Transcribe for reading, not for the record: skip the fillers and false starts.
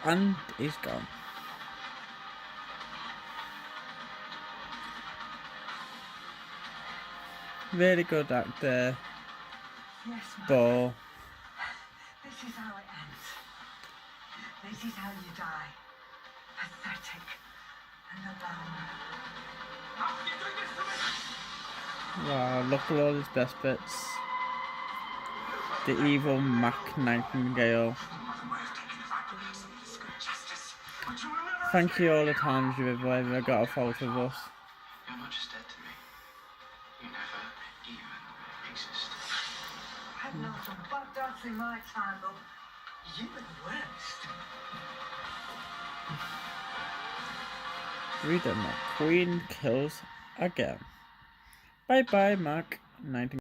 And he's gone. Really good actor. Yes, Mum. But This is how it ends. This is how you die. Pathetic and alone. wow, look at all his best bits. The evil Mac Nightingale. Thank you all the times you've ever got a photo of us. You're not just dead to me. You never even existed. I've known some butt dogs in my time, but you were the worst. Reader McQueen kills again. Bye bye, Mac Nightingale.